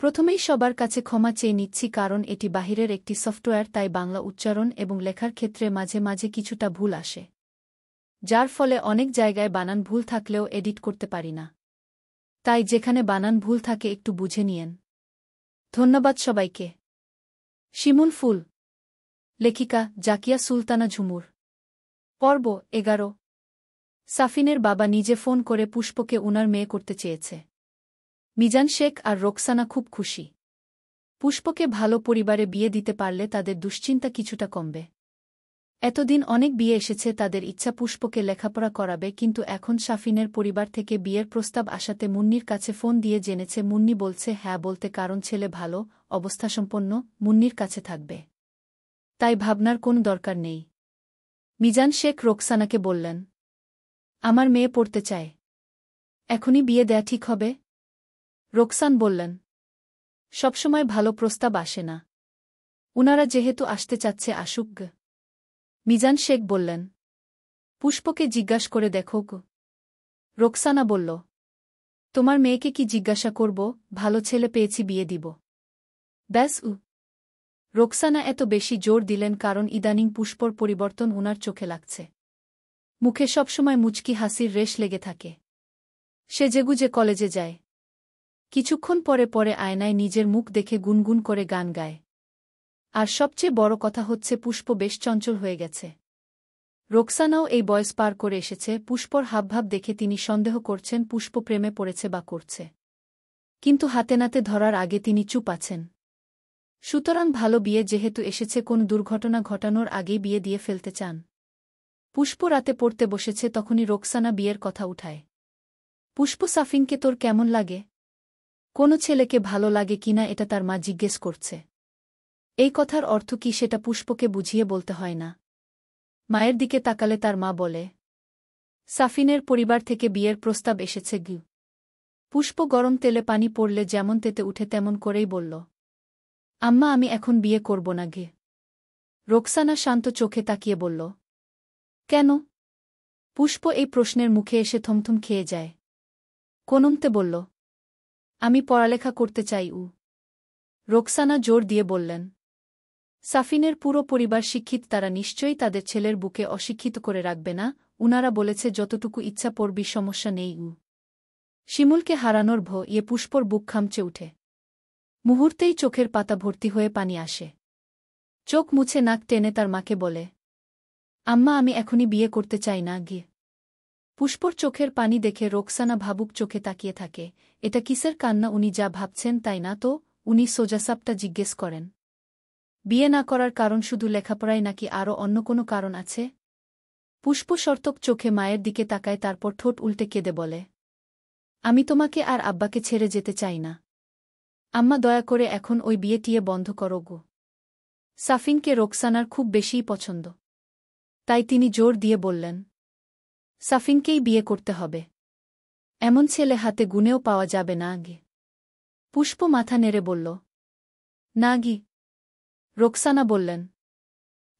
প্রথমেই সবার কাছে ক্ষমা চেয়ে নিচ্ছি কারণ এটি বাহিরের একটি সফটওয়্যার, তাই বাংলা উচ্চারণ এবং লেখার ক্ষেত্রে মাঝে মাঝে কিছুটা ভুল আসে, যার ফলে অনেক জায়গায় বানান ভুল থাকলেও এডিট করতে পারি না। তাই যেখানে বানান ভুল থাকে একটু বুঝে নিয়েন। ধন্যবাদ সবাইকে। শিমুল ফুল। লেখিকা জাকিয়া সুলতানা ঝুমুর। পর্ব 11। সাফিনের বাবা নিজে ফোন করে পুষ্পকে উনার মেয়ে করতে চেয়েছে। মিজান শেখ আর রোকসানা খুব খুশি। পুষ্পকে ভালো পরিবারে বিয়ে দিতে পারলে তাদের দুশ্চিন্তা কিছুটা কমবে। এতদিন অনেক বিয়ে এসেছে, তাদের ইচ্ছা পুষ্পকে লেখাপড়া করাবে, কিন্তু এখন সাফিনের পরিবার থেকে বিয়ের প্রস্তাব আসাতে মুন্নির কাছে ফোন দিয়ে জেনেছে। মুন্নি বলছে হ্যাঁ বলতে, কারণ ছেলে ভালো, অবস্থাসম্পন্ন, মুন্নির কাছে থাকবে, তাই ভাবনার কোনো দরকার নেই। মিজান শেখ রোকসানাকে বললেন, আমার মেয়ে পড়তে চায়, এখনই বিয়ে দেয়া ঠিক হবে? রোকসান বললেন, সবসময় ভালো প্রস্তাব আসে না, উনারা যেহেতু আসতে চাচ্ছে আসুক। মিজান শেখ বললেন, পুষ্পকে জিজ্ঞাসা করে দেখো গো। রোকসানা বলল, তোমার মেয়েকে কি জিজ্ঞাসা করব, ভালো ছেলে পেয়েছি বিয়ে দিব ব্যাস। রোকসানা এত বেশি জোর দিলেন কারণ ইদানিং পুষ্পর পরিবর্তন উনার চোখে লাগছে। মুখে সবসময় মুচকি হাসির রেশ লেগে থাকে। সে যেগুজে কলেজে যায়, কিছুক্ষণ পরে পরে আয়নায় নিজের মুখ দেখে গুনগুন করে গান গায়। আর সবচেয়ে বড় কথা হচ্ছে পুষ্প বেশ চঞ্চল হয়ে গেছে। রোকসানাও এই বয়স পার করে এসেছে। পুষ্পর হাবভাব দেখে তিনি সন্দেহ করছেন পুষ্প প্রেমে পড়েছে বা করছে, কিন্তু হাতে নাতে ধরার আগে তিনি চুপ আছেন। সুতরাং ভালো বিয়ে যেহেতু এসেছে, কোন দুর্ঘটনা ঘটানোর আগেই বিয়ে দিয়ে ফেলতে চান। পুষ্প রাতে পড়তে বসেছে, তখনই রোকসানা বিয়ের কথা উঠায়। পুষ্প, সাফিনকে তোর কেমন লাগে? কোনো ছেলেকে ভালো লাগে কিনা এটা তার মা জিজ্ঞেস করছে। এই কথার অর্থ কি সেটা পুষ্পকে বুঝিয়ে বলতে হয় না। মায়ের দিকে তাকালে তার মা বলে, সাফিনের পরিবার থেকে বিয়ের প্রস্তাব এসেছে গু। পুষ্প গরম তেলে পানি পড়লে যেমন তেতে উঠে তেমন করেই বলল, আম্মা আমি এখন বিয়ে করব না গে। রোকসানা শান্ত চোখে তাকিয়ে বলল, কেন? পুষ্প এই প্রশ্নের মুখে এসে থমথম খেয়ে যায়। কোনমতে বলল, আমি পড়ালেখা করতে চাই। রোকসানা জোর দিয়ে বললেন, সাফিনের পুরো পরিবার শিক্ষিত, তারা নিশ্চয়ই তাদের ছেলের বুকে অশিক্ষিত করে রাখবে না। উনারা বলেছে যতটুকু ইচ্ছা পড়বি, সমস্যা নেই। শিমুলকে হারানোর ভয়ে পুষ্পর বুক খামচে উঠে। মুহূর্তেই চোখের পাতা ভর্তি হয়ে পানি আসে। চোখ মুছে নাক টেনে তার মাকে বলে, আম্মা আমি এখনই বিয়ে করতে চাই না গিয়ে। পুষ্পর চোখের পানি দেখে রোকসানা ভাবুক চোখে তাকিয়ে থাকে। এটা কিসের কান্না? উনি যা ভাবছেন তাই না তো? উনি সোজাসাপটা জিজ্ঞেস করেন, বিয়ে না করার কারণ শুধু লেখাপড়ায় নাকি আরও অন্য কোনো কারণ আছে? পুষ্প সর্তক চোখে মায়ের দিকে তাকায়, তারপর ঠোঁট উল্টে কেঁদে বলে, আমি তোমাকে আর আব্বাকে ছেড়ে যেতে চাই না। আম্মা দয়া করে এখন ওই বিয়ে টিয়ে বন্ধ করো গো। সাফিনকে রোকসানার খুব বেশিই পছন্দ, তাই তিনি জোর দিয়ে বললেন, সাফিনকেই বিয়ে করতে হবে, এমন ছেলে হাতে গুনেও পাওয়া যাবে না গে। পুষ্প মাথা নেড়ে বলল, না গি। রোকসানা বললেন,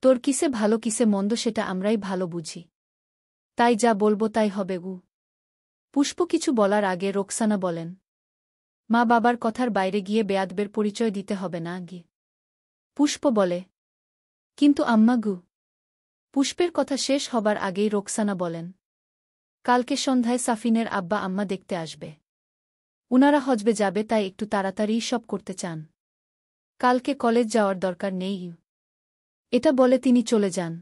তোর কিসে ভালো কিসে মন্দ সেটা আমরাই ভালো বুঝি, তাই যা বলবো তাই হবে গু। পুষ্প কিছু বলার আগে রোকসানা বলেন, মা বাবার কথার বাইরে গিয়ে বেয়াদবের পরিচয় দিতে হবে না গি। পুষ্প বলে, কিন্তু আম্মা গু। পুষ্পের কথা শেষ হবার আগেই রোকসানা বলেন, কালকে সন্ধ্যায় সাফিনের আব্বা আম্মা দেখতে আসবে। উনারা হজবে যাবে, তাই একটু তাড়াতাড়ি সব করতে চান। কালকে কলেজ যাওয়ার দরকার নেই। এটা বলে তিনি চলে যান।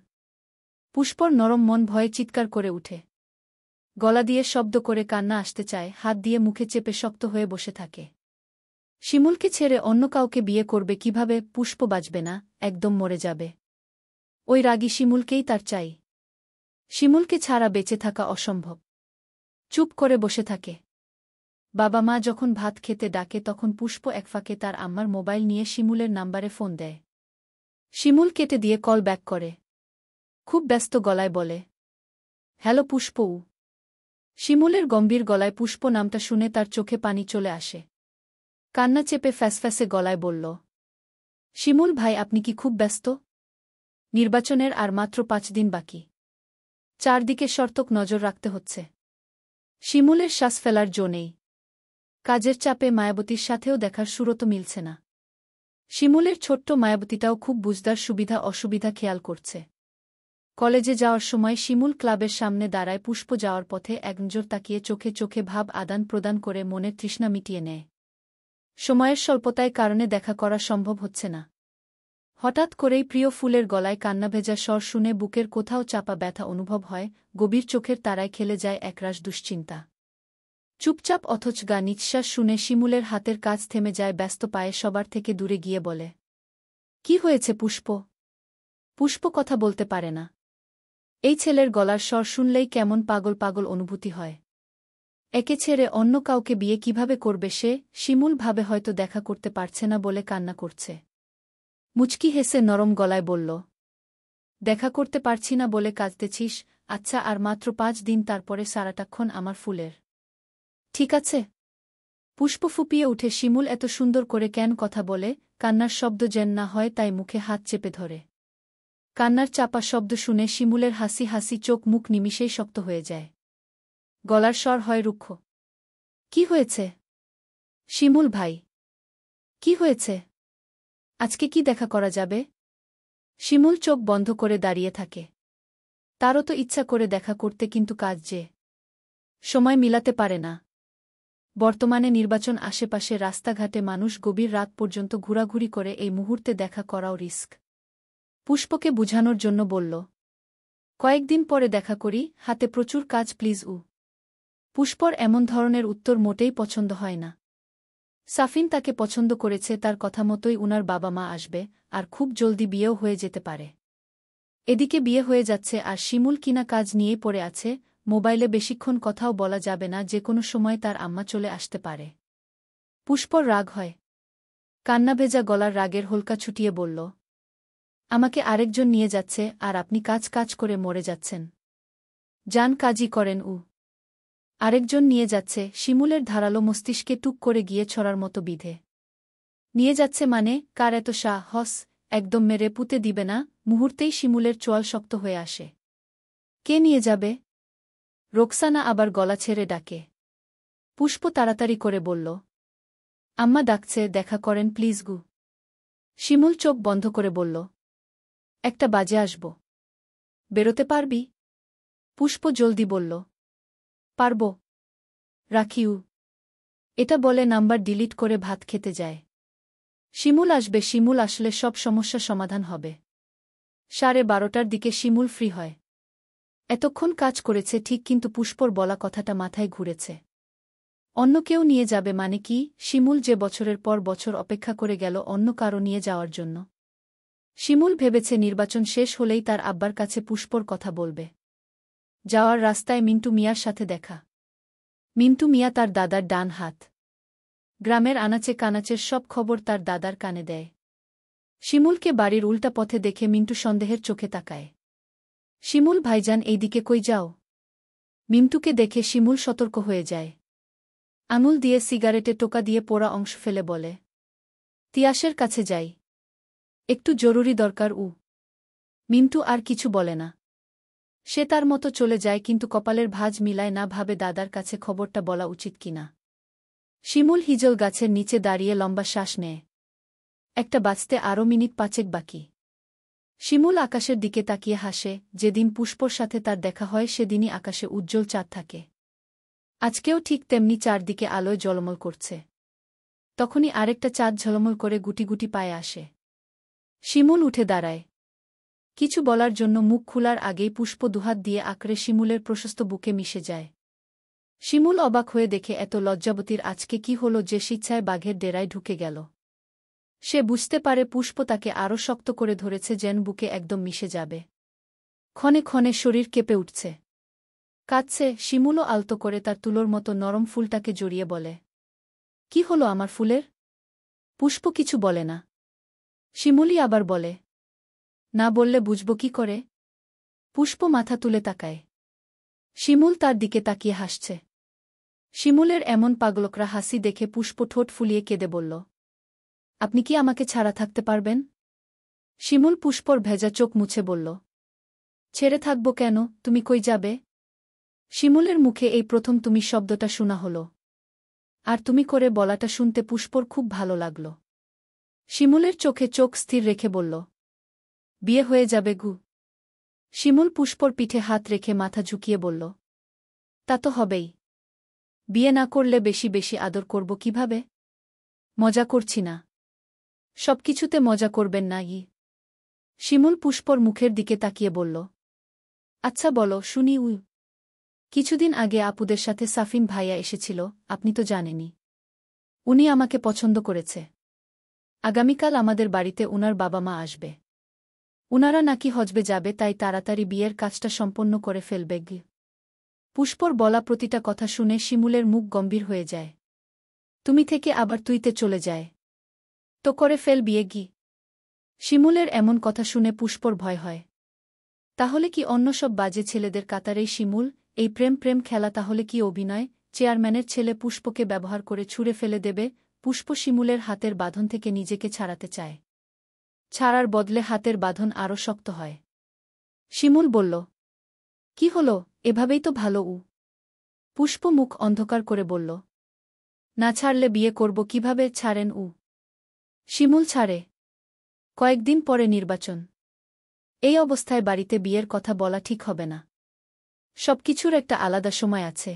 পুষ্পর নরম মন ভয়ে চিৎকার করে উঠে। গলা দিয়ে শব্দ করে কান্না আসতে চায়, হাত দিয়ে মুখে চেপে শক্ত হয়ে বসে থাকে। শিমুলকে ছেড়ে অন্য কাউকে বিয়ে করবে কিভাবে? পুষ্প বাঁচবে না, একদম মরে যাবে। ওই রাগী শিমুলকেই তার চাই। শিমুলকে ছাড়া বেঁচে থাকা অসম্ভব। চুপ করে বসে থাকে। বাবা মা যখন ভাত খেতে ডাকে তখন পুষ্প একফাঁকে তার আম্মার মোবাইল নিয়ে শিমুলের নাম্বারে ফোন দেয়। শিমুল কেটে দিয়ে কল ব্যাক করে। খুব ব্যস্ত গলায় বলে, হ্যালো পুষ্প। শিমুলের গম্ভীর গলায় পুষ্প নামটা শুনে তার চোখে পানি চলে আসে। কান্না চেপে ফ্যাসফ্যাসে গলায় বলল, শিমুল ভাই আপনি কি খুব ব্যস্ত? নির্বাচনের আর মাত্র 5 দিন বাকি। চারদিকে সর্তক নজর রাখতে হচ্ছে। শিমুলের শ্বাস ফেলার জো নেই। কাজের চাপে মায়াবতীর সাথেও দেখার সুরত মিলছে না। শিমুলের ছোট্ট মায়াবতীটাও খুব বুঝদার সুবিধা অসুবিধা খেয়াল করছে। কলেজে যাওয়ার সময় শিমুল ক্লাবের সামনে দাঁড়ায়, পুষ্প যাওয়ার পথে একনজর তাকিয়ে চোখে চোখে ভাব আদান প্রদান করে মনের তৃষ্ণা মিটিয়ে নেয়। সময়ের স্বল্পতায় কারণে দেখা করা সম্ভব হচ্ছে না। হঠাৎ করেই প্রিয় ফুলের গলায় কান্নাভেজা স্বর শুনে বুকের কোথাও চাপা ব্যথা অনুভব হয়, গভীর চোখের তারায় খেলে যায় একরাশ দুশ্চিন্তা। চুপচাপ অথচ গা নিঃশ্বাস শুনে শিমুলের হাতের কাজ থেমে যায়, ব্যস্ত পায়ে সবার থেকে দূরে গিয়ে বলে, কি হয়েছে পুষ্প? পুষ্প কথা বলতে পারে না। এই ছেলের গলার স্বর শুনলেই কেমন পাগল পাগল অনুভূতি হয়। একে ছেড়ে অন্য কাউকে বিয়ে কিভাবে করবে সে? শিমুল ভাবে হয়তো দেখা করতে পারছে না বলে কান্না করছে। মুচকি হেসে নরম গলায় বলল, দেখা করতে পারছি না বলে কাঁদতেছিস? আচ্ছা, আর মাত্র 5 দিন, তারপরে সারাটাক্ষণ আমার ফুলের। ঠিক আছে? পুষ্প ফুপিয়ে উঠে শিমুল এত সুন্দর করে কেন কথা বলে, কান্নার শব্দ যেন না হয় তাই মুখে হাত চেপে ধরে। কান্নার চাপা শব্দ শুনে শিমুলের হাসি হাসি চোখ মুখ নিমিষেই শক্ত হয়ে যায়। গলার স্বর হয় রুক্ষ। কি হয়েছে শিমুল ভাই? কি হয়েছে? আজকে কি দেখা করা যাবে? শিমুল চোখ বন্ধ করে দাঁড়িয়ে থাকে। তারও তো ইচ্ছা করে দেখা করতে, কিন্তু কাজ যে সময় মিলাতে পারে না। বর্তমানে নির্বাচন, আশেপাশে রাস্তাঘাটে মানুষ, গভীর রাত পর্যন্ত ঘোরাঘুরি করে, এই মুহূর্তে দেখা করাও রিস্ক। পুষ্পকে বুঝানোর জন্য বলল, কয়েকদিন পরে দেখা করি, হাতে প্রচুর কাজ প্লিজ। পুষ্পর এমন ধরনের উত্তর মোটেই পছন্দ হয় না। সাফিন তাকে পছন্দ করেছে, তার কথা মতোই উনার বাবা মা আসবে, আর খুব জলদি বিয়েও হয়ে যেতে পারে। এদিকে বিয়ে হয়ে যাচ্ছে আর শিমুল কিনা কাজ নিয়েই পড়ে আছে। মোবাইলে বেশিক্ষণ কথাও বলা যাবে না, যে কোনো সময় তার আম্মা চলে আসতে পারে। পুষ্পর রাগ হয়। কান্নাভেজা গলার রাগের হোলকা ছুটিয়ে বলল, আমাকে আরেকজন নিয়ে যাচ্ছে, আর আপনি কাজ কাজ করে মরে যাচ্ছেন। যান কাজই করেন। আরেকজন নিয়ে যাচ্ছে? শিমুলের ধারালো মস্তিষ্কে টুক করে গিয়ে ছড়ার মতো বিধে। নিয়ে যাচ্ছে মানে? কার এত সাহস? একদম মেরে পুঁতে দিবে না? মুহূর্তেই শিমুলের চোয়াল শক্ত হয়ে আসে। কে নিয়ে যাবে? রোকসানা আবার গলা ছেড়ে ডাকে। পুষ্প তাড়াতাড়ি করে বলল, আম্মা ডাকছে, দেখা করেন প্লিজ গু। শিমুল চোখ বন্ধ করে বলল, 1টা বাজে আসব। বেরোতে পারবি? পুষ্প জলদি বলল, পারব। রাখিউ। এটা বলে নাম্বার ডিলিট করে ভাত খেতে যায়। শিমুল আসবে, শিমুল আসলে সব সমস্যা সমাধান হবে। 12:30টার দিকে শিমুল ফ্রি হয়। এতক্ষণ কাজ করেছে ঠিক, কিন্তু পুষ্পর বলা কথাটা মাথায় ঘুরেছে। অন্য কেউ নিয়ে যাবে মানে কি? শিমুল যে বছরের পর বছর অপেক্ষা করে গেল অন্য কারো নিয়ে যাওয়ার জন্য। শিমুল ভেবেছে নির্বাচন শেষ হলেই তার আব্বার কাছে পুষ্পর কথা বলবে। যাওয়ার রাস্তায় মিন্টু মিয়ার সাথে দেখা। মিন্টু মিয়া তার দাদার ডান হাত। গ্রামের আনাচে কানাচের সব খবর তার দাদার কানে দেয়। শিমুলকে বাড়ির উল্টা পথে দেখে মিন্টু সন্দেহের চোখে তাকায়। শিমুল ভাইজান, এইদিকে কই যাও? মিন্টুকে দেখে শিমুল সতর্ক হয়ে যায়। আঙুল দিয়ে সিগারেটে টোকা দিয়ে পোড়া অংশ ফেলে বলে, তিয়াসের কাছে যাই, একটু জরুরি দরকার। মিন্টু আর কিছু বলে না। সে তার মতো চলে যায়, কিন্তু কপালের ভাঁজ মিলায় না, ভাবে দাদার কাছে খবরটা বলা উচিত কিনা। শিমুল হিজল গাছের নিচে দাঁড়িয়ে লম্বা শ্বাস নেয়। 1টা বাজতে আরও মিনিট 5 বাকি। শিমুল আকাশের দিকে তাকিয়ে হাসে। যেদিন পুষ্পর সাথে তার দেখা হয় সেদিনই আকাশে উজ্জ্বল চাঁদ থাকে। আজকেও ঠিক তেমনি চারদিকে আলোয় ঝলমল করছে। তখনই আরেকটা চাঁদ ঝলমল করে গুটি গুটি পায়ে আসে। শিমুল উঠে দাঁড়ায়। কিছু বলার জন্য মুখ খোলার আগেই পুষ্প দুহাত দিয়ে আঁকড়ে শিমুলের প্রশস্ত বুকে মিশে যায়। শিমুল অবাক হয়ে দেখে এত লজ্জাবতীর আজকে কি হল যে স্বেচ্ছায় বাঘের ডেরায় ঢুকে গেল। সে বুঝতে পারে পুষ্প তাকে আরও শক্ত করে ধরেছে, যেন বুকে একদম মিশে যাবে। ক্ষণে ক্ষণে শরীর কেঁপে উঠছে, কাঁদছে। শিমুলও আলতো করে তার তুলোর মতো নরম ফুলটাকে জড়িয়ে বলে, কি হলো আমার ফুলের? পুষ্প কিছু বলে না। শিমুলই আবার বলে, না বললে বুঝব কি করে? পুষ্প মাথা তুলে তাকায়। শিমুল তার দিকে তাকিয়ে হাসছে। শিমুলের এমন পাগলকরা হাসি দেখে পুষ্প ঠোঁট ফুলিয়ে কেঁদে বলল, আপনি কি আমাকে ছাড়া থাকতে পারবেন? শিমুল পুষ্পর ভেজা চোখ মুছে বলল, ছেড়ে থাকব কেন? তুমি কই যাবে? শিমুলের মুখে এই প্রথম তুমি শব্দটা শোনা হল। আর তুমি করে বলাটা শুনতে পুষ্পর খুব ভালো লাগল। শিমুলের চোখে চোখ স্থির রেখে বলল, বিয়ে হয়ে যাবে গু। শিমুল পুষ্পর পিঠে হাত রেখে মাথা ঝুঁকিয়ে বলল, তা তো হবেই। বিয়ে না করলে বেশি বেশি আদর করব কিভাবে? মজা করছি না। সবকিছুতে মজা করবেন না ই। শিমুল পুষ্পর মুখের দিকে তাকিয়ে বলল, আচ্ছা বলো শুনি উই। কিছুদিন আগে আপুদের সাথে সাফিন ভাইয়া এসেছিল, আপনি তো জানেনই। উনি আমাকে পছন্দ করেছে। আগামীকাল আমাদের বাড়িতে উনার বাবা মা আসবে। উনারা নাকি হজবে যাবে, তাই তাড়াতাড়ি বিয়ের কাজটা সম্পন্ন করে ফেলবে গি। পুষ্পর বলা প্রতিটা কথা শুনে শিমুলের মুখ গম্ভীর হয়ে যায়। তুমি থেকে আবার তুইতে চলে যায়। তো করে ফেল বিয়ে গি। শিমুলের এমন কথা শুনে পুষ্পর ভয় হয়। তাহলে কি অন্য সব বাজে ছেলেদের কাতারেই শিমুল? এই প্রেম প্রেম খেলা তাহলে কি অভিনয়? চেয়ারম্যানের ছেলে পুষ্পকে ব্যবহার করে ছুঁড়ে ফেলে দেবে? পুষ্প শিমুলের হাতের বাঁধন থেকে নিজেকে ছাড়াতে চায়। ছাড়ার বদলে হাতের বাঁধন আরও শক্ত হয়। শিমুল বলল, কি হলো? এভাবেই তো ভালো উ। পুষ্প মুখ অন্ধকার করে বলল, না ছাড়লে বিয়ে করব কিভাবে? ছাড়েন উ। শিমুল ছাড়ে। কয়েকদিন পরে নির্বাচন। এই অবস্থায় বাড়িতে বিয়ের কথা বলা ঠিক হবে না। সবকিছুর একটা আলাদা সময় আছে।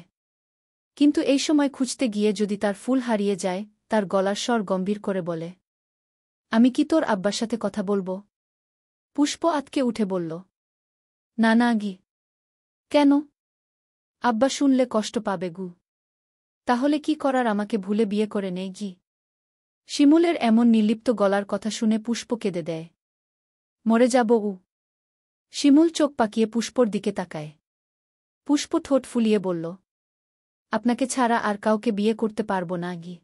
কিন্তু এই সময় খুঁজতে গিয়ে যদি তার ফুল হারিয়ে যায়? তার গলার স্বর গম্ভীর করে বলে, আমি কি তোর আব্বার সাথে কথা বলবো? পুষ্প আতকে উঠে বলল, না না গি। কেন? আব্বা শুনলে কষ্ট পাবে গু। তাহলে কি করার? আমাকে ভুলে বিয়ে করে নেই গি। শিমুলের এমন নির্লিপ্ত গলার কথা শুনে পুষ্প কেঁদে দেয়। মরে যাব উ। শিমুল চোখ পাকিয়ে পুষ্পর দিকে তাকায়। পুষ্প ঠোঁট ফুলিয়ে বলল, আপনাকে ছাড়া আর কাউকে বিয়ে করতে পারব না গি।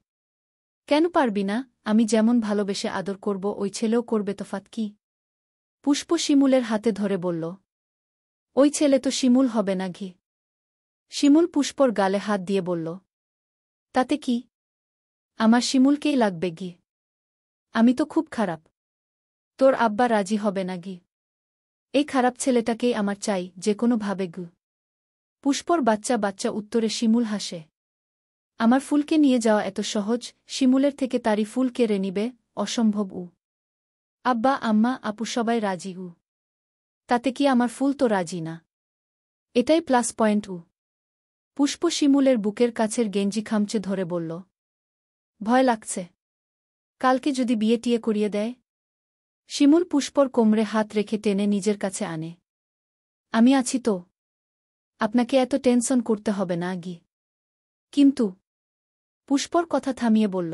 কেন পারবি না? আমি যেমন ভালোবেসে আদর করব ওই ছেলেও করবে, তফাৎ কি? পুষ্প শিমুলের হাতে ধরে বলল, ওই ছেলে তো শিমুল হবে না ঘি। শিমুল পুষ্পর গালে হাত দিয়ে বলল, তাতে কি? আমার শিমুলকেই লাগবে গি। আমি তো খুব খারাপ। তোর আব্বা রাজি হবে না গি। এই খারাপ ছেলেটাকেই আমার চাই, যে কোনো ভাবে গু। পুষ্পর বাচ্চা বাচ্চা উত্তরে শিমুল হাসে। আমার ফুলকে নিয়ে যাওয়া এত সহজ? শিমুলের থেকে তারই ফুল কেড়ে নিবে? অসম্ভব উ। আব্বা আম্মা আপু সবাই রাজি উ। তাতে কি আমার ফুল তো রাজি না? এটাই প্লাস পয়েন্ট উ। পুষ্প শিমুলের বুকের কাছের গেঞ্জি খামচে ধরে বলল, ভয় লাগছে। কালকে যদি বিয়ে টিয়ে করিয়ে দেয়? শিমুল পুষ্পর কোমরে হাত রেখে টেনে নিজের কাছে আনে। আমি আছি তো। আপনাকে এত টেনশন করতে হবে না গি। কিন্তু পুষ্পর কথা থামিয়ে বলল,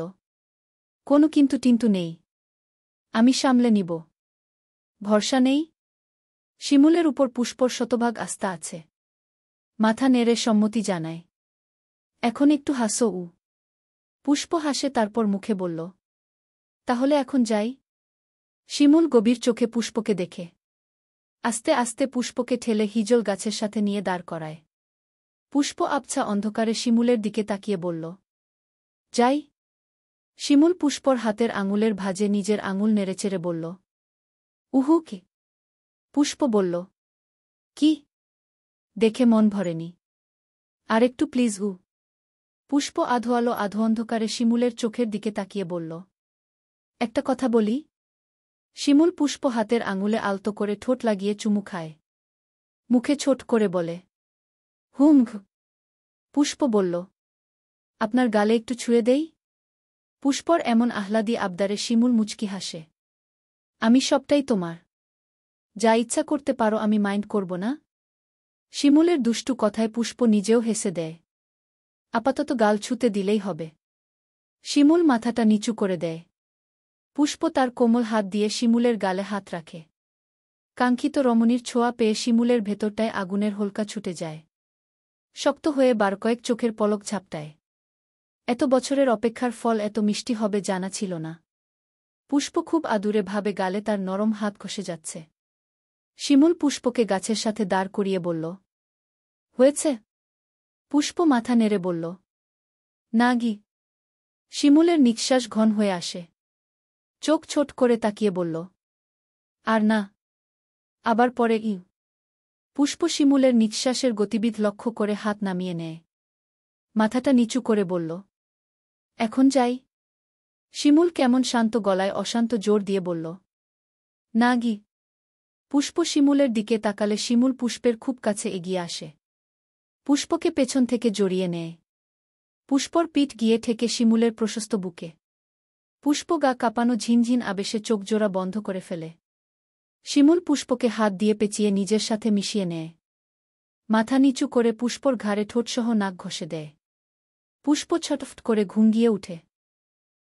কোনো কিন্তু টিন্তু নেই। আমি সামলে নিব। ভরসা নেই? শিমুলের উপর পুষ্পর শতভাগ আস্থা আছে। মাথা নেড়ে সম্মতি জানায়। এখন একটু হাসো উ। পুষ্প হাসে, তারপর মুখে বলল, তাহলে এখন যাই? শিমুল গভীর চোখে পুষ্পকে দেখে আস্তে আস্তে পুষ্পকে ঠেলে হিজল গাছের সাথে নিয়ে দাঁড় করায়। পুষ্প আবছা অন্ধকারে শিমুলের দিকে তাকিয়ে বলল, যাই। শিমুল পুষ্পর হাতের আঙুলের ভাঁজে নিজের আঙুল নেড়েচেড়ে বলল, উহু কি? পুষ্প বলল, কি? দেখে মন ভরেনি। আরেকটু প্লিজ উ। পুষ্প আধো আলো আধো অন্ধকারে শিমুলের চোখের দিকে তাকিয়ে বলল, একটা কথা বলি? শিমুল পুষ্প হাতের আঙুলে আলতো করে ঠোঁট লাগিয়ে চুমু খায়। মুখে ছোট করে বলে, হুম ঘ। পুষ্প বলল, আপনার গালে একটু ছুঁয়ে দেই? পুষ্পর এমন আহ্লাদী আবদারে শিমুল মুচকি হাসে। আমি সবটাই তোমার। যা ইচ্ছা করতে পারো, আমি মাইন্ড করব না। শিমুলের দুষ্টু কথায় পুষ্প নিজেও হেসে দেয়। আপাতত গাল ছুঁতে দিলেই হবে। শিমুল মাথাটা নিচু করে দেয়। পুষ্প তার কোমল হাত দিয়ে শিমুলের গালে হাত রাখে। কাঙ্ক্ষিত রমণীর ছোঁয়া পেয়ে শিমুলের ভেতরটায় আগুনের হোলকা ছুটে যায়। শক্ত হয়ে বারকয়েক চোখের পলক ঝাপটায়। এত বছরের অপেক্ষার ফল এত মিষ্টি হবে জানা ছিল না। পুষ্প খুব আদুরে ভাবে গালে তার নরম হাত ঘষে যাচ্ছে। শিমুল পুষ্পকে গাছের সাথে দাঁড় করিয়ে বলল, হয়েছে? পুষ্প মাথা নেড়ে বলল, না গি। শিমুলের নিঃশ্বাস ঘন হয়ে আসে। চোখ ছোট করে তাকিয়ে বলল, আর না। আবার পরে ই। পুষ্প শিমুলের নিঃশ্বাসের গতিবিধ লক্ষ্য করে হাত নামিয়ে নেয়। মাথাটা নিচু করে বলল, এখন যাই? শিমুল কেমন শান্ত গলায় অশান্ত জোর দিয়ে বলল। না গি। পুষ্প শিমুলের দিকে তাকালে শিমুল পুষ্পের খুব কাছে এগিয়ে আসে। পুষ্পকে পেছন থেকে জড়িয়ে নেয়। পুষ্পর পিঠ গিয়ে ঠেকে শিমুলের প্রশস্ত বুকে। পুষ্প গা কাঁপানো ঝিনঝিন আবেশে চোখজোড়া বন্ধ করে ফেলে। শিমুল পুষ্পকে হাত দিয়ে পেঁচিয়ে নিজের সাথে মিশিয়ে নেয়। মাথা নিচু করে পুষ্পর ঘাড়ে ঠোঁটসহ নাক ঘষে দেয়। পুষ্প ছটফট করে ঘুঙ্গিয়ে উঠে।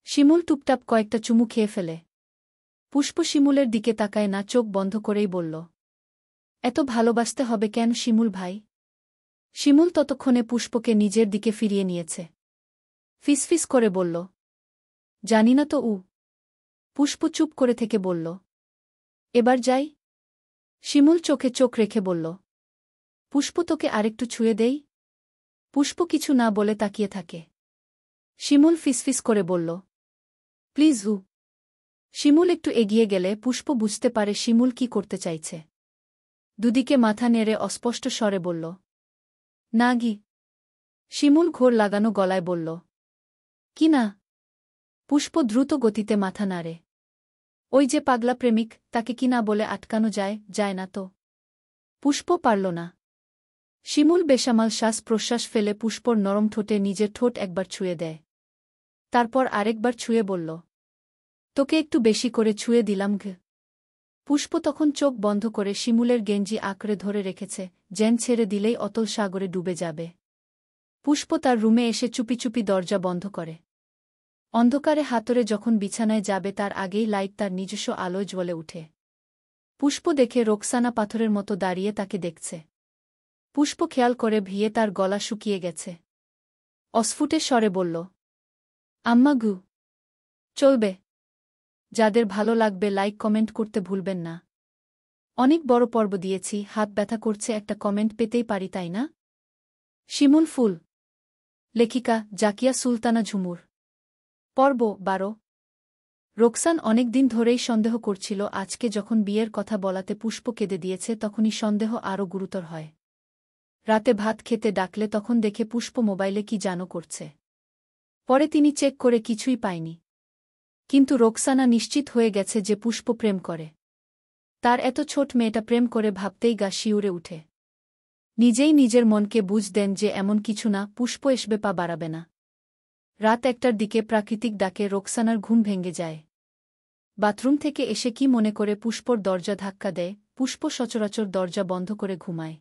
শিমুল টুপটাপ কয়েকটা চুমু খেয়ে ফেলে। পুষ্প শিমুলের দিকে তাকায় না, চোখ বন্ধ করেই বলল, এত ভালোবাসতে হবে কেন শিমুল ভাই? শিমুল ততক্ষণে পুষ্পকে নিজের দিকে ফিরিয়ে নিয়েছে। ফিসফিস করে বলল, জানি না তো। পুষ্প চুপ করে থেকে বলল, এবার যাই? শিমুল চোখে চোখ রেখে বলল, পুষ্প তোকে আরেকটু ছুঁয়ে দেই? পুষ্প কিছু না বলে তাকিয়ে থাকে। শিমুল ফিসফিস করে বলল, প্লিজ। শিমুল একটু এগিয়ে গেলে পুষ্প বুঝতে পারে শিমুল কি করতে চাইছে। দুদিকে মাথা নেড়ে অস্পষ্ট স্বরে বলল, না গি। শিমুল ঘোর লাগানো গলায় বলল, কি না? পুষ্প দ্রুত গতিতে মাথা নাড়ে। ওই যে পাগলা প্রেমিক, তাকে কি না বলে আটকানো যায়? যায় না তো। পুষ্প পারল না। শিমুল বেসামাল শ্বাস প্রশ্বাস ফেলে পুষ্পর নরম ঠোঁটে নিজের ঠোঁট একবার ছুঁয়ে দেয়। তারপর আরেকবার ছুঁয়ে বলল, তোকে একটু বেশি করে ছুঁয়ে দিলাম ঘ। পুষ্প তখন চোখ বন্ধ করে শিমুলের গেঞ্জি আঁকড়ে ধরে রেখেছে, যেন ছেড়ে দিলেই অতল সাগরে ডুবে যাবে। পুষ্প তার রুমে এসে চুপি চুপি দরজা বন্ধ করে। অন্ধকারে হাতরে যখন বিছানায় যাবে তার আগেই লাইট তার নিজস্ব আলোয় জ্বলে উঠে। পুষ্প দেখে রোকসানা পাথরের মতো দাঁড়িয়ে তাকে দেখছে। পুষ্প খেয়াল করে ভিয়ে তার গলা শুকিয়ে গেছে। অস্ফুটে স্বরে বলল, আম্মা গু। চলবে। যাদের ভালো লাগবে লাইক কমেন্ট করতে ভুলবেন না। অনেক বড় পর্ব দিয়েছি, হাত ব্যথা করছে, একটা কমেন্ট পেতেই পারি তাই না? শিমুল ফুল। লেখিকা জাকিয়া সুলতানা ঝুমুর। পর্ব 12। রোকসান অনেক দিন ধরেই সন্দেহ করছিল, আজকে যখন বিয়ের কথা বলাতে পুষ্প কেঁদে দিয়েছে তখনই সন্দেহ আরও গুরুতর হয়। রাতে ভাত খেতে ডাকলে তখন দেখে পুষ্প মোবাইলে কি জানো করছে। পরে তিনি চেক করে কিছুই পায়নি। কিন্তু রোকসানা নিশ্চিত হয়ে গেছে যে পুষ্প প্রেম করে। তার এত ছোট মেয়েটা প্রেম করে ভাবতেই গা শিউরে উঠে। নিজেই নিজের মনকে বুঝ দেন যে এমন কিছু না, পুষ্প এসবে পা বাড়াবে না। রাত 1টার দিকে প্রাকৃতিক ডাকে রোকসানার ঘুম ভেঙে যায়। বাথরুম থেকে এসে কি মনে করে পুষ্পর দরজা ধাক্কা দেয়। পুষ্প সচরাচর দরজা বন্ধ করে ঘুমায়।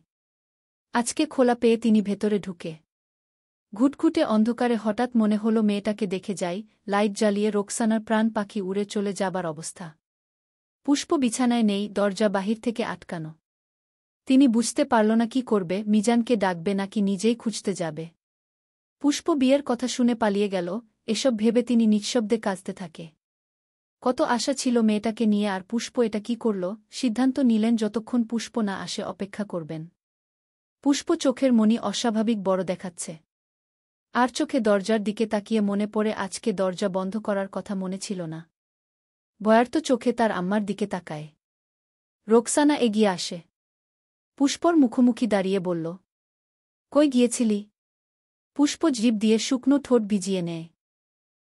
আজকে খোলা পেয়ে তিনি ভেতরে ঢুকে। ঘুটঘুটে অন্ধকারে হঠাৎ মনে হল মেয়েটাকে দেখে যাই। লাইট জ্বালিয়ে রোকসানার প্রাণ পাখি উড়ে চলে যাবার অবস্থা। পুষ্প বিছানায় নেই, দরজা বাহির থেকে আটকানো। তিনি বুঝতে পারল না কি করবে, মিজানকে ডাকবে নাকি নিজেই খুঁজতে যাবে। পুষ্প বিয়ের কথা শুনে পালিয়ে গেল, এসব ভেবে তিনি নিঃশব্দে কাঁদতে থাকে। কত আশা ছিল মেয়েটাকে নিয়ে, আর পুষ্প এটা কি করল? সিদ্ধান্ত নিলেন যতক্ষণ পুষ্প না আসে অপেক্ষা করবেন। পুষ্প চোখের মনি অস্বাভাবিক বড় দেখাচ্ছে। আর চোখে দরজার দিকে তাকিয়ে মনে পড়ে আজকে দরজা বন্ধ করার কথা মনে ছিল না। ভয়ার্ত চোখে তার আম্মার দিকে তাকায়। রোকসানা এগিয়ে আসে। পুষ্পর মুখোমুখি দাঁড়িয়ে বলল, কই গিয়েছিলি? পুষ্প জিভ দিয়ে শুকনো ঠোঁট ভিজিয়ে নেয়।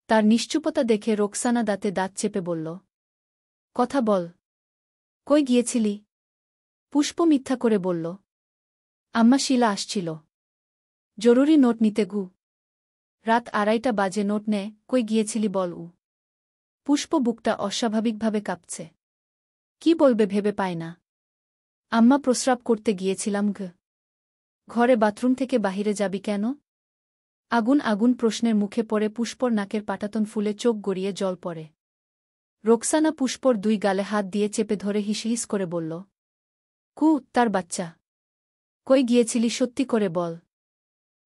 তার নিশ্চুপতা দেখে রোকসানা দাঁতে দাঁত চেপে বলল, কথা বল। কই গিয়েছিলি? পুষ্প মিথ্যা করে বলল, আম্মা শিলা আসছিল। জরুরি নোট নিতে গু। রাত 2:30 বাজে, নোট নেয়? কই গিয়েছিলি বল। পুষ্প বুকটা অস্বাভাবিকভাবে কাঁপছে। কি বলবে ভেবে পায় না। আম্মা প্রস্রাব করতে গিয়েছিলাম ঘ। ঘরে বাথরুম থেকে বাহিরে যাবি কেন? আগুন আগুন প্রশ্নের মুখে পড়ে পুষ্পর নাকের পাটাতন ফুলে চোখ গড়িয়ে জল পড়ে। রোকসানা পুষ্পর 2 গালে হাত দিয়ে চেপে ধরে হিসহিস করে বলল, কু তার বাচ্চা। কই গিয়েছিলি সত্যি করে বল,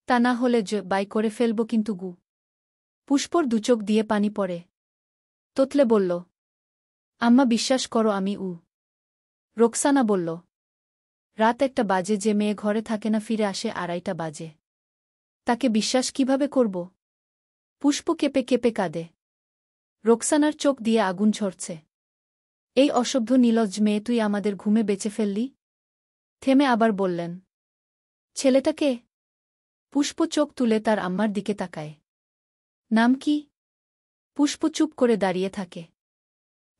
তা না হলে বাই করে ফেলব কিন্তু গু। পুষ্পর 2 চোখ দিয়ে পানি পড়ে। তোতলে বলল, আম্মা বিশ্বাস করো আমি। রোকসানা বলল, রাত 1টা বাজে, যে মেয়ে ঘরে থাকে না ফিরে আসে 2:30 বাজে, তাকে বিশ্বাস কিভাবে করব? পুষ্প কেঁপে কেঁপে কাঁদে। রোকসানার চোখ দিয়ে আগুন ঝরছে। এই অসভ্য নিলজ্জ মেয়ে, তুই আমাদের ঘুমে বেঁচে ফেললি? থেমে আবার বললেন, ছেলেটাকে? পুষ্প চোখ তুলে তার আম্মার দিকে তাকায়। নাম কি? পুষ্প চুপ করে দাঁড়িয়ে থাকে।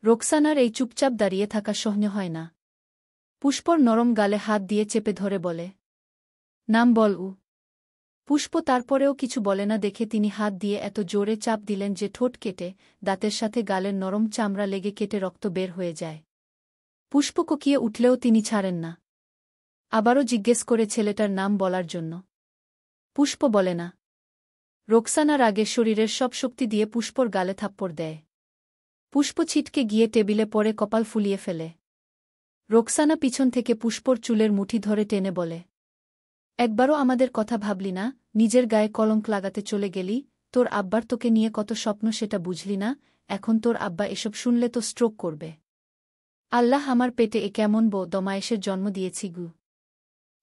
রোকসানার এই চুপচাপ দাঁড়িয়ে থাকা সহ্য হয় না। পুষ্পর নরম গালে হাত দিয়ে চেপে ধরে বলে, নাম বল উ। পুষ্প তারপরেও কিছু বলে না দেখে তিনি হাত দিয়ে এত জোরে চাপ দিলেন যে ঠোঁট কেটে, দাঁতের সাথে গালের নরম চামড়া লেগে কেটে রক্ত বের হয়ে যায়। পুষ্প কোকিয়ে উঠলেও তিনি ছাড়েন না। আবারও জিজ্ঞেস করে ছেলেটার নাম বলার জন্য। পুষ্প বলে না। রোকসানার আগে শরীরের সব শক্তি দিয়ে পুষ্পর গালে থাপ্পড় দেয়। পুষ্প ছিটকে গিয়ে টেবিলে পড়ে কপাল ফুলিয়ে ফেলে। রোকসানা পিছন থেকে পুষ্পর চুলের মুঠি ধরে টেনে বলে, একবারও আমাদের কথা ভাবলি না, নিজের গায়ে কলঙ্ক লাগাতে চলে গেলি, তোর আব্বার তোকে নিয়ে কত স্বপ্ন সেটা বুঝলি না, এখন তোর আব্বা এসব শুনলে তো স্ট্রোক করবে। আল্লাহ আমার পেটে এ কেমন দমায়েশের জন্ম দিয়েছি গু।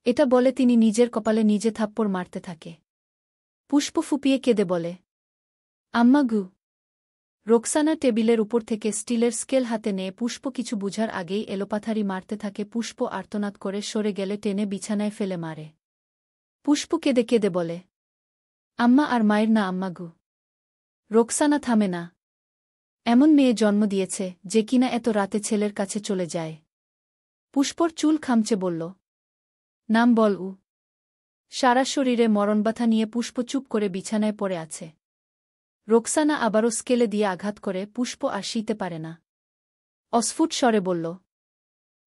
এটা বলে তিনি নিজের কপালে নিজে থাপ্পড় মারতে থাকে। পুষ্প ফুপিয়ে কেঁদে বলে, আম্মা গু। রোকসানা টেবিলের উপর থেকে স্টিলের স্কেল হাতে নিয়ে পুষ্প কিছু বুঝার আগেই এলোপাথারি মারতে থাকে। পুষ্প আর্তনাদ করে সরে গেলে টেনে বিছানায় ফেলে মারে। পুষ্প কেঁদে কেঁদে বলে, আম্মা আর মায়ের না আম্মা গু। রোকসানা থামে না। এমন মেয়ে জন্ম দিয়েছে যে কিনা এত রাতে ছেলের কাছে চলে যায়। পুষ্পর চুল খামচে বলল, নাম বল উ। সারা শরীরে মরণব্যথা নিয়ে পুষ্প চুপ করে বিছানায় পড়ে আছে। রোকসানা আবারও স্কেলে দিয়ে আঘাত করে পুষ্প আর সইতে পারে না। অস্ফুট স্বরে বলল,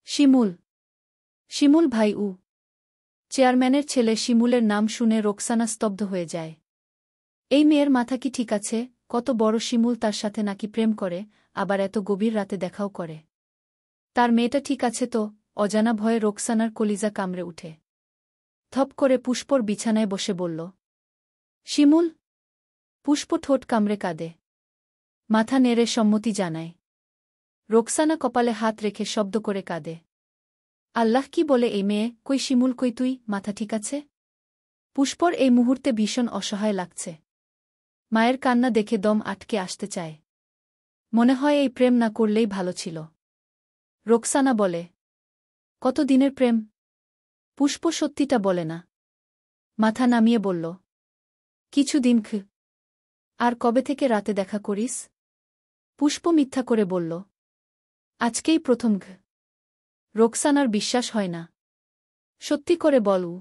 শিমুল। শিমুল ভাই উ। চেয়ারম্যানের ছেলে শিমুলের নাম শুনে রোকসানা স্তব্ধ হয়ে যায়। এই মেয়ের মাথা কি ঠিক আছে? কত বড় শিমুল তার সাথে নাকি প্রেম করে, আবার এত গভীর রাতে দেখাও করে। তার মেয়েটা ঠিক আছে তো? অজানা ভয়ে রোকসানার কলিজা কামড়ে উঠে। থপ করে পুষ্পর বিছানায় বসে বলল, শিমুল। পুষ্প ঠোঁট কামড়ে কাঁদে। মাথা নেড়ে সম্মতি জানায়। রোকসানা কপালে হাত রেখে শব্দ করে কাঁদে। আল্লাহ কি বলে এই মেয়ে? কই শিমুল, কই তুই? মাথা ঠিক আছে? পুষ্পর এই মুহূর্তে ভীষণ অসহায় লাগছে। মায়ের কান্না দেখে দম আটকে আসতে চায়। মনে হয় এই প্রেম না করলেই ভালো ছিল। রোকসানা বলে, কত দিনের প্রেম? পুষ্প সত্যিটা বলে না। মাথা নামিয়ে বলল, কিছুদিন। আর কবে থেকে রাতে দেখা করিস? পুষ্প মিথ্যা করে বলল, আজকেই প্রথম। রোকসানার বিশ্বাস হয় না। সত্যি করে বলু।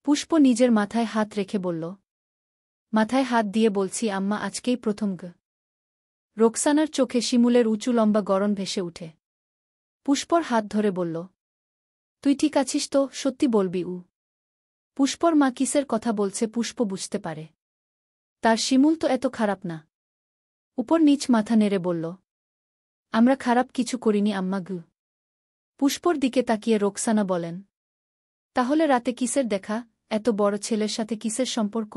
পুষ্প নিজের মাথায় হাত রেখে বলল, মাথায় হাত দিয়ে বলছি আম্মা, আজকেই প্রথম। রোকসানার চোখে শিমুলের উঁচু লম্বা গড়ন ভেসে উঠে। পুষ্পর হাত ধরে বলল, তুই ঠিক আছিস তো? সত্যি বলবি উ। পুষ্পর মা কিসের কথা বলছে পুষ্প বুঝতে পারে। তার শিমুল তো এত খারাপ না। উপর নিচ মাথা নেড়ে বলল, আমরা খারাপ কিছু করিনি আম্মা গু। পুষ্পর দিকে তাকিয়ে রোকসানা বলেন, তাহলে রাতে কিসের দেখা? এত বড় ছেলের সাথে কিসের সম্পর্ক?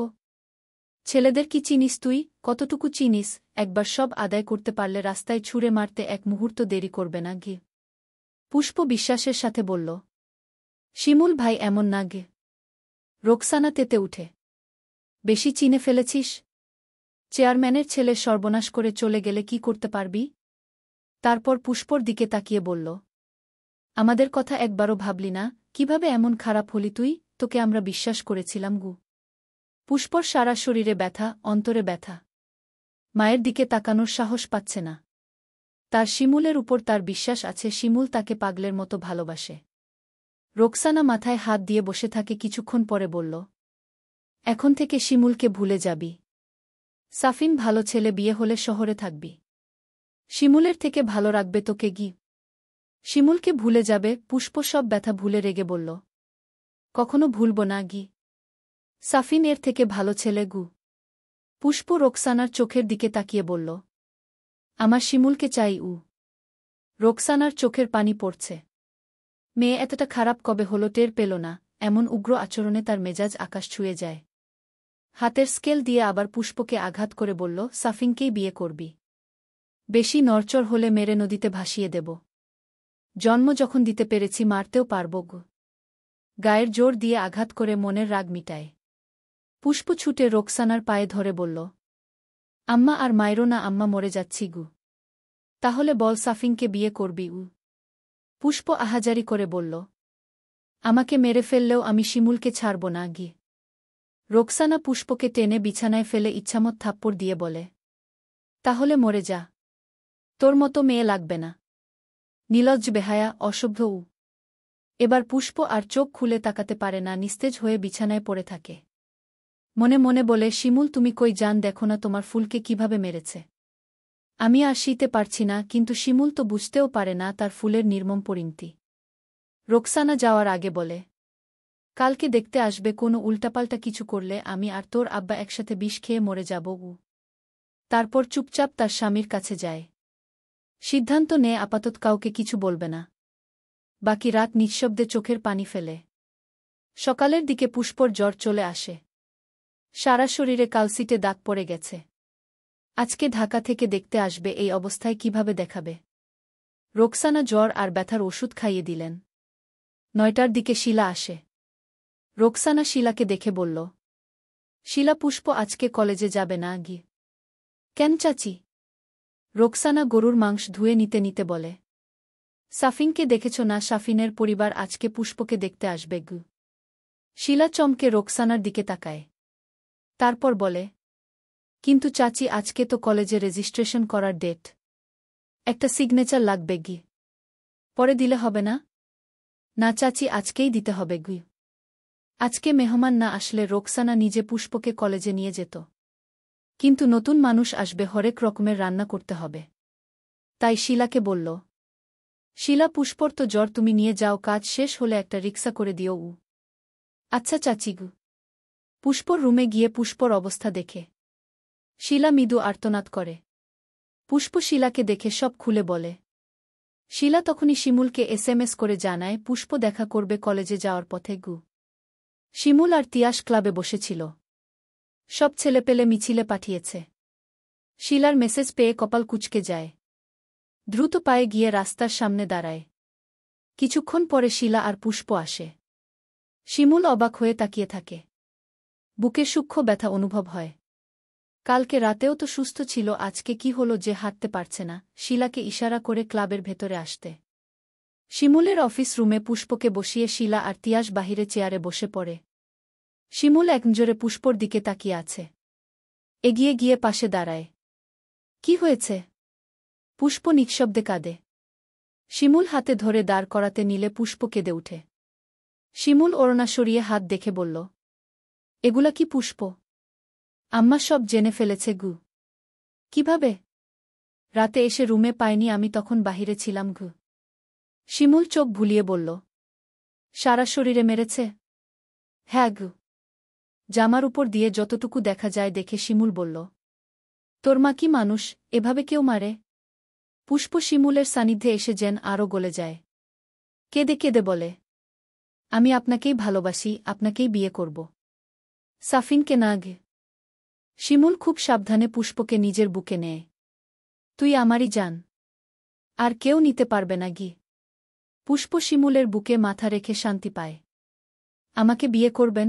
ছেলেদের কি চিনিস তুই? কতটুকু চিনিস? একবার সব আদায় করতে পারলে রাস্তায় ছুঁড়ে মারতে এক মুহূর্ত দেরি করবে না গে। পুষ্প বিশ্বাসের সাথে বলল, শিমুল ভাই এমন না গে। রোকসানা তেতে উঠে, বেশি চিনে ফেলেছিস? চেয়ারম্যানের ছেলে সর্বনাশ করে চলে গেলে কি করতে পারবি? তারপর পুষ্পর দিকে তাকিয়ে বলল, আমাদের কথা একবারও ভাবলি না? কিভাবে এমন খারাপ হলি তুই? তোকে আমরা বিশ্বাস করেছিলাম গু। পুষ্পর সারা শরীরে ব্যথা, অন্তরে ব্যথা। মায়ের দিকে তাকানোর সাহস পাচ্ছে না। তার শিমুলের উপর তার বিশ্বাস আছে, শিমুল তাকে পাগলের মতো ভালোবাসে। রোকসানা মাথায় হাত দিয়ে বসে থাকে, কিছুক্ষণ পরে বলল, এখন থেকে শিমুলকে ভুলে যাবি। সাফিন ভালো ছেলে, বিয়ে হলে শহরে থাকবি। শিমুলের থেকে ভালো রাখবে তোকে গি। শিমুলকে ভুলে যাবে? পুষ্প সব ব্যথা ভুলে রেগে বলল, কখনো ভুলব না গি। সাফিন এর থেকে ভালো ছেলে গু। পুষ্প রোকসানার চোখের দিকে তাকিয়ে বলল, আমার শিমুলকে চাই উ। রোকসানার চোখের পানি পড়ছে। মেয়ে এতটা খারাপ কবে হলো টের পেল না, এমন উগ্র আচরণে তার মেজাজ আকাশ ছুঁয়ে যায়। হাতের স্কেল দিয়ে আবার পুষ্পকে আঘাত করে বলল, সাফিনকেই বিয়ে করবি। বেশি নড়চড় হলে মেরে নদীতে ভাসিয়ে দেব। জন্ম যখন দিতে পেরেছি মারতেও পারব গু। গায়ের জোর দিয়ে আঘাত করে মনের রাগ মিটায়। পুষ্প ছুটে রোকসানার পায়ে ধরে বলল, আম্মা আর মায়েরও না আম্মা, মরে যাচ্ছি গু। তাহলে বল সাফিনকে বিয়ে করবি উ। পুষ্প আহাজারি করে বলল, আমাকে মেরে ফেললেও আমি শিমুলকে ছাড়ব না গি। রোকসানা পুষ্পকে টেনে বিছানায় ফেলে ইচ্ছামত থাপ্পড় দিয়ে বলে, তাহলে মরে যা। তোর মতো মেয়ে লাগবে না। নিলজ্জ বেহায়া, অসভ্য। এবার পুষ্প আর চোখ খুলে তাকাতে পারে না, নিস্তেজ হয়ে বিছানায় পড়ে থাকে। মনে মনে বলে, শিমুল তুমি কই যান, দেখো না তোমার ফুলকে কিভাবে মেরেছে। আমি আর সইতে পারছি না, কিন্তু শিমুল তো বুঝতেও পারে না তার ফুলের নির্মম পরিণতি। রোকসানা যাওয়ার আগে বলে, কালকে দেখতে আসবে, কোনো উল্টাপাল্টা কিছু করলে আমি আর তোর আব্বা একসাথে বিষ খেয়ে মরে যাব। তারপর চুপচাপ তার স্বামীর কাছে যায়। সিদ্ধান্ত নেয় আপাতত কাউকে কিছু বলবে না। বাকি রাত নিঃশব্দে চোখের পানি ফেলে। সকালের দিকে পুষ্পর জ্বর চলে আসে। সারা শরীরে কালসিটে দাগ পড়ে গেছে। আজকে ঢাকা থেকে দেখতে আসবে, এই অবস্থায় কিভাবে দেখাবে। রোকসানা জ্বর আর ব্যথার ওষুধ খাইয়ে দিলেন। 9টার দিকে শিলা আসে। রোকসানা শিলাকে দেখে বলল, শিলা, পুষ্প আজকে কলেজে যাবে না গি? কেন চাচি? রোকসানা গরুর মাংস ধুয়ে নিতে নিতে বলে, সাফিনকে দেখেছ না, সাফিনের পরিবার আজকে পুষ্পকে দেখতে আসবে গু। শিলা চমকে রোকসানার দিকে তাকায়। তারপর বলে, কিন্তু চাচি, আজকে তো কলেজে রেজিস্ট্রেশন করার ডেট। একটা সিগনেচার লাগবে গি। পরে দিলে হবে না? না চাচি, আজকেই দিতে হবে গু। আজকে মেহমান না আসলে রোকসানা নিজে পুষ্পকে কলেজে নিয়ে যেত। কিন্তু নতুন মানুষ আসবে, হরেক রকমের রান্না করতে হবে। তাই শিলাকে বলল, শিলা, পুষ্পর তো জ্বর, তুমি নিয়ে যাও, কাজ শেষ হলে একটা রিক্সা করে দিও। আচ্ছা চাচি গু। পুষ্পর রুমে গিয়ে পুষ্পর অবস্থা দেখে শিলা মৃদু আর্তনাদ করে। পুষ্প শিলাকে দেখে সব খুলে বলে। শিলা তখনই শিমুলকে SMS করে জানায় পুষ্প দেখা করবে কলেজে যাওয়ার পথে গু। শিমুল আর তিয়াস ক্লাবে বসেছিল। সব ছেলেপেলে মিছিলে পাঠিয়েছে। শিলার মেসেজ পেয়ে কপাল কুঁচকে যায়। দ্রুত পায়ে গিয়ে রাস্তার সামনে দাঁড়ায়। কিছুক্ষণ পরে শিলা আর পুষ্প আসে। শিমুল অবাক হয়ে তাকিয়ে থাকে। বুকে সূক্ষ্ম ব্যথা অনুভব হয়। কালকে রাতেও তো সুস্থ ছিল, আজকে কি হলো যে হাঁটতে পারছে না? শিলাকে ইশারা করে ক্লাবের ভেতরে আসতে। শিমুলের অফিস রুমে পুষ্পকে বসিয়ে শিলা আর তিয়াস বাহিরে চেয়ারে বসে পড়ে। শিমুল একনজরে পুষ্পর দিকে তাকিয়ে আছে। এগিয়ে গিয়ে পাশে দাঁড়ায়। কি হয়েছে? পুষ্প নিঃশব্দে কাঁদে। শিমুল হাতে ধরে দাঁড় করাতে নিলে পুষ্প কেঁদে উঠে। শিমুল ওড়না সরিয়ে হাত দেখে বলল, এগুলা কি পুষ্প? আম্মা সব জেনে ফেলেছে গু। কিভাবে? রাতে এসে রুমে পাইনি, আমি তখন বাহিরে ছিলাম গু। শিমুল চোখ ভুলিয়ে বলল, সারা শরীরে মেরেছে? হ্যাঁ গু। জামার উপর দিয়ে যতটুকু দেখা যায় দেখে শিমুল বলল, তোর মা কি মানুষ, এভাবে কেউ মারে? পুষ্প শিমুলের সান্নিধ্যে এসে যেন আরও গলে যায়। কেঁদে কেঁদে বলে, আমি আপনাকেই ভালোবাসি, আপনাকেই বিয়ে করব। সাফিনকে না গে। শিমুল খুব সাবধানে পুষ্পকে নিজের বুকে নেয়। তুই আমারই জান, আর কেউ নিতে পারবে না গি। পুষ্প শিমুলের বুকে মাথা রেখে শান্তি পায়। আমাকে বিয়ে করবেন?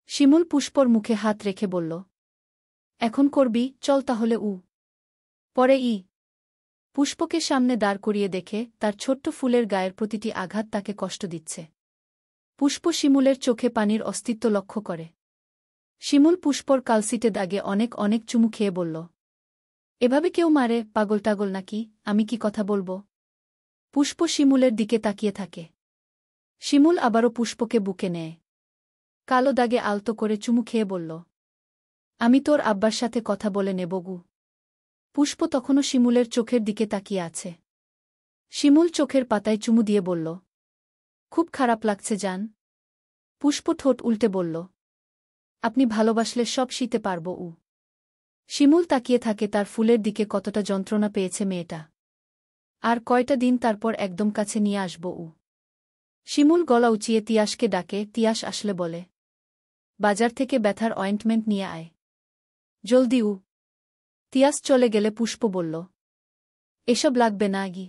শিমুল পুষ্পর মুখে হাত রেখে বলল, এখন করবি, চল তাহলে। পরে পুষ্পকে সামনে দাঁড় করিয়ে দেখে তার ছোট্ট ফুলের গায়ের প্রতিটি আঘাত তাকে কষ্ট দিচ্ছে। পুষ্প শিমুলের চোখে পানির অস্তিত্ব লক্ষ্য করে। শিমুল পুষ্পর কালসিটে দাগে অনেক অনেক চুমু খেয়ে বলল, এভাবে কেউ মারে? পাগল টাগল নাকি? আমি কি কথা বলবো? পুষ্প শিমুলের দিকে তাকিয়ে থাকে। শিমুল আবারও পুষ্পকে বুকে নেয়। কালো দাগে আলতো করে চুমু খেয়ে বলল, আমি তোর আব্বার সাথে কথা বলে নেব গু। পুষ্প তখনও শিমুলের চোখের দিকে তাকিয়ে আছে। শিমুল চোখের পাতায় চুমু দিয়ে বলল, খুব খারাপ লাগছে জান। পুষ্প ঠোঁট উল্টে বলল, আপনি ভালোবাসলে সব সইতে পারব। শিমুল তাকিয়ে থাকে তার ফুলের দিকে, কতটা যন্ত্রণা পেয়েছে মেয়েটা। আর কয়টা দিন তারপর একদম কাছে নিয়ে আসব। শিমুল গলা উঁচিয়ে তিয়াসকে ডাকে। তিয়াস আসলে বলে, বাজার থেকে ব্যথার অয়েন্টমেন্ট নিয়ে আয় জলদি। তিয়াস চলে গেলে পুষ্প বলল, এসব লাগবে না গি।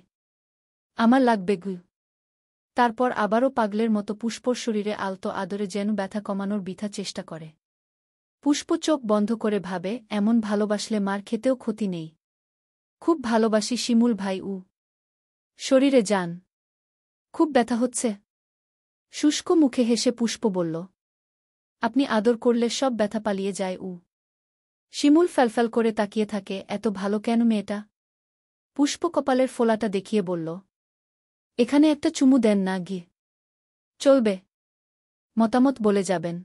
আমার লাগবে গু। তারপর আবারও পাগলের মতো পুষ্পর শরীরে আলতো আদরে যেন ব্যথা কমানোর বৃথা চেষ্টা করে। পুষ্প চোখ বন্ধ করে ভাবে, এমন ভালোবাসলে মার খেতেও ক্ষতি নেই। খুব ভালোবাসি শিমুল ভাই। শরীরে যান। খুব ব্যথা হচ্ছে? শুষ্ক মুখে হেসে পুষ্প বলল, আপনি আদর করলে সব ব্যথা পালিয়ে যায়। শিমুল ফ্যালফ্যাল করে তাকিয়ে থাকে, এত ভালো কেন মেয়েটা? পুষ্প কপালের ফোলাটা দেখিয়ে বলল, এখানে একটা চুমু দেন না গি। চলবে? মতামত বলে যাবেন।